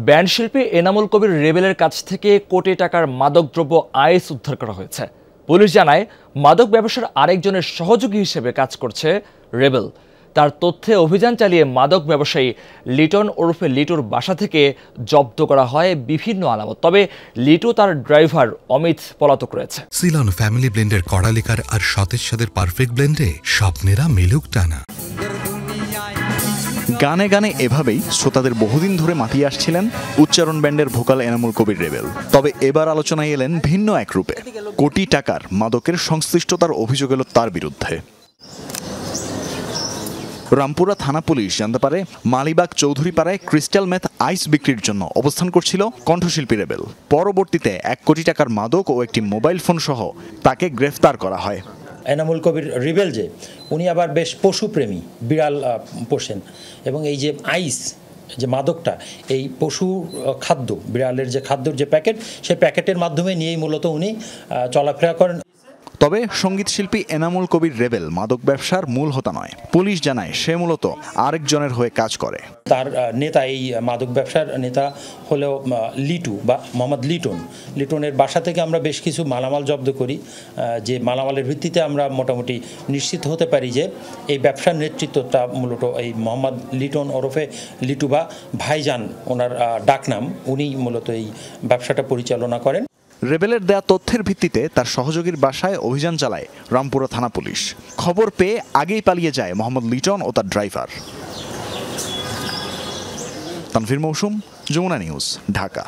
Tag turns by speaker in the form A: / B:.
A: Band শিল্পী এনামুল কবির রেবেলের কাছ থেকে কোটি টাকার মাদকদ্রব্য আইস উদ্ধার করা হয়েছে। পুলিশ জানায়, মাদক ব্যবসার আরেকজনের সহযোগী হিসেবে কাজ করছে রেবেল। তার তথ্যে অভিযান চালিয়ে মাদক ব্যবসায়ী লিটন ওরফে লিটুর বাসা থেকে জব্দ করা হয় বিভিন্ন আলামত। তবে লিটু তার ড্রাইভার অমিত পলাতক রয়েছে।
B: সিলন ফ্যামিলি ব্লেন্ডের কড়ালিকার আর সতেজ স্বাদের পারফেক্ট ব্লেন্ডে স্বপ্নেরা মেলুক টানা।
C: গানে গানে এভাবেই শ্রোতাদের বহুদিন ধরে মাতিয়ে আসছিলেন উচ্চারণ ব্যান্ডের ভোকাল এনামুল কবির রেবেল। তবে এবার আলোচনায় এলেন ভিন্ন এক রূপে। কোটি টাকার মাদকের সংশ্লিষ্টতার অভিযোগ এলো তার বিরুদ্ধে। রামপুরা থানা পুলিশ জানতে পারে, মালিবাগ চৌধুরীপাড়ায় ক্রিস্টাল মেথ আইস বিক্রির জন্য অবস্থান করছিল কণ্ঠশিল্পী রেবেল। পরবর্তীতে 1 কোটি টাকার মাদক ও একটি মোবাইল ফোন সহ তাকে গ্রেফতার করা হয়।
D: এনামুল কবির রেবেল উনি আবার বেশ পশুপ্রেমী, বিড়াল পোষেন এবং এই যে আইস যে মাদকটা, এই পশু খাদ্য, বিড়ালের যে খাদ্যর যে প্যাকেট, সেই প্যাকেটের মাধ্যমে নিয়েই মূলত উনি চলাফেরা করেন।
C: তবে সঙ্গীত শিল্পী এনামুল কবির রেবেল মাদক ব্যবসার মূল হোতা নয়। পুলিশ জানায়, সে মূলত আরেকজনের হয়ে কাজ করে।
D: তার নেতা, এই মাদক ব্যবসার নেতা হলেও লিটু বা মোহাম্মদ লিটনের বাসা থেকে আমরা বেশ কিছু মালামাল জব্দ করি, যে মালামালের ভিত্তিতে আমরা মোটামুটি নিশ্চিত হতে পারি যে এই ব্যবসার নেতৃত্বটা মূলত এই মোহাম্মদ লিটন ওরফে লিটু বা ভাইজান, ওনার ডাকনাম, উনি মূলত এই ব্যবসাটা পরিচালনা করেন।
C: রেবেলের দেয়া তথ্যের ভিত্তিতে তার সহযোগীর বাসায় অভিযান চালায় রামপুরা থানা পুলিশ। খবর পেয়ে আগেই পালিয়ে যায় মোহাম্মদ লিটন ও তার ড্রাইভার। তানভীর মৌসুম, যমুনা নিউজ, ঢাকা।